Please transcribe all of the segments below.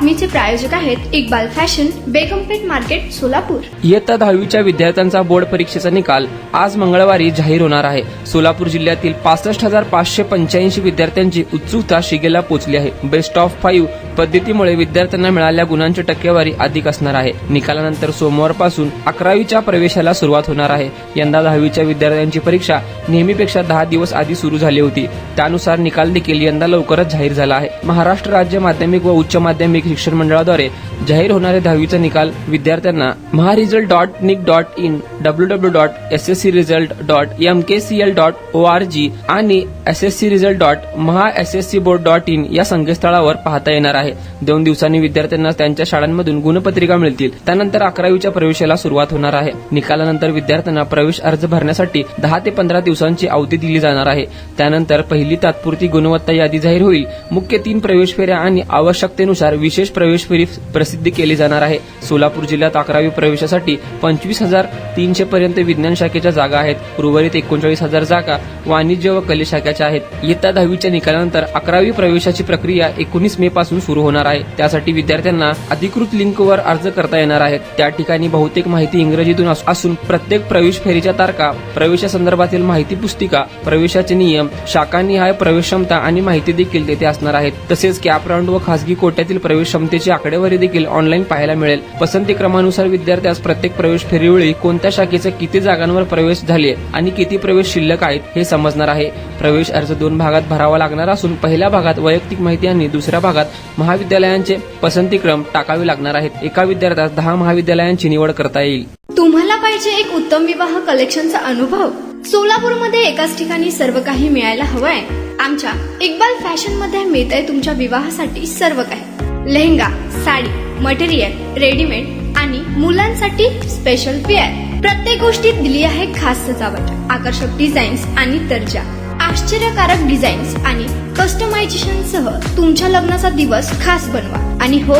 बातमीचे प्रायोजक आहेत Iqbal fashion, बेगमपेठ market, Solapur. इयत्ता 10वीच्या विद्यार्थ्यांचा बोर्ड परीक्षेचा निकाल आज मंगळवारी जाहीर होणार आहे। सोलापूर जिल्ह्यातील 65,585 विद्यार्थ्यांची उत्सुकता शिगेला पोहोचली आहे। बेस्ट ऑफ 5 पद्धतीमुळे विद्यार्थ्यांना मिळालेल्या गुणांची टक्केवारी अधिक असणार आहे। निकालानंतर सोमवारपासून 11वीच्या प्रवेशाला सुरुवात होणार आहे। यंदा 10वीच्या विद्यार्थ्यांची परीक्षा नेहमीपेक्षा 10 दिवस आधी सुरू झाली होती। त्यानुसार निकाल देखील यंदा लवकरच जाहीर झाला आहे। महाराष्ट्र राज्य माध्यमिक व उच्च माध्यमिक शिक्षण मंडळाद्वारे जाहीर होणारे 10वीचा निकाल विद्यार्थ्यांना maharesult.nic.in, www.sscresult.mkcl.org आणि sscresult.mahasscboard.in या संकेतस्थळावर पाहता येणार आहे। 2 दिवसांनी विद्यार्थ्यांना त्यांच्या शाळांमधून गुणपत्रिका मिळतील। त्यानंतर 11वीच्या प्रवेशाला सुरुवात होणार आहे। निकालानंतर विद्यार्थ्यांना प्रवेश अर्ज भरण्यासाठी 10 ते 15 दिवसांची अवधी दिली जाणार आहे। त्यानंतर पहिली तात्पुरती गुणवत्ता यादी जाहीर होईल। मुख्य 3 प्रवेश फेऱ्या आणि आवश्यकतेनुसार विशेष प्रवेश फेरी प्रसिद्ध केली जाणार आहे। सोलापूर जिल्ह्यात 11वी प्रवेशासाठी 25,300 पर्यंत विज्ञान शाखेच्या जागा आहेत। उर्वरित 39,000 जागा वाणिज्य व कले शाखेच्या आहेत। इयत्ता 10वीच्या निकालानंतर 11वी प्रवेशाची प्रक्रिया 19 मे पासून सुरू होणार आहे। त्यासाठी विद्यार्थ्यांना अधिकृत लिंकवर अर्ज करता येणार आहे। त्या ठिकाणी बहुतेक माहिती इंग्रजीतून असून प्रत्येक प्रवेश फेरीच्या तारखा, प्रवेशासंदर्भातील माहिती पुस्तिका, प्रवेशाचे नियम, शाखानिहाय प्रवेश क्षमता आणि माहिती देखील तेथे असणार आहेत। तसेच कॅप राऊंड व खासगी कोट्यातील प्रवेश क्षमतेची आकडेवारी देखील ऑनलाईन पाहायला मिळेल। पसंती क्रमानुसार विद्यार्थ्यास प्रत्येक प्रवेश फेरीवेळी कोणत्या शाखेचे किती जागांवर प्रवेश झाले आणि किती प्रवेश शिल्लक आहेत हे समजणार आहे। प्रवेश अर्ज 2 भागात भरावा लागणार असून पहिल्या भागात वैयक्तिक माहिती आणि दुसऱ्या भागात महाविद्यालयांचे पसंतीक्रम टाकावे लागणार आहेत। एका विद्यार्थ्यास 10 महाविद्यालयांची निवड करता येईल। तुम्हाला पाहिजे एक उत्तम विवाह कलेक्शनचा अनुभव? सोलापूरमध्ये एकाच ठिकाणी सर्व काही मिळायला हवंय? आमच्या इक्बाल फॅशन मध्ये मिळतंय तुमच्या विवाहासाठी सर्व काही। लेहंगा, साडी, मटेरियल, रेडीमेड आणि मुलांसाठी स्पेशल वेअर। प्रत्येक गोष्टीत दिली आहे खास सजावट, आकर्षक डिझाईन्स आणि दर्जा, आश्चर्यकारक डिझाईन्स आणि कस्टमायझेशन सह तुमच्या लग्नाचा दिवस खास बनवा। आणि हो,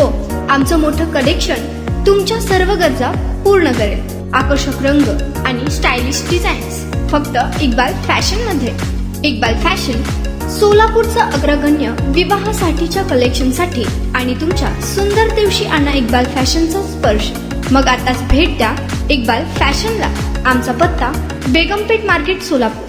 आमचं मोठं कलेक्शन तुमच्या सर्व गरजा पूर्ण करेल। आकर्षक रंग आणि स्टायलिश डिझाईन्स फक्त इक्बाल फॅशन मध्ये। इक्बाल फॅशन सोलापूरचा अग्रगण्य विवाहासाठीच्या कलेक्शनसाठी आणि तुमच्या सुंदर दिवशी आणा इक्बाल फॅशनचा स्पर्श। मग आताच भेट द्या इक्बाल फॅशनला। आमचा पत्ता बेगमपेठ मार्केट, सोलापूर।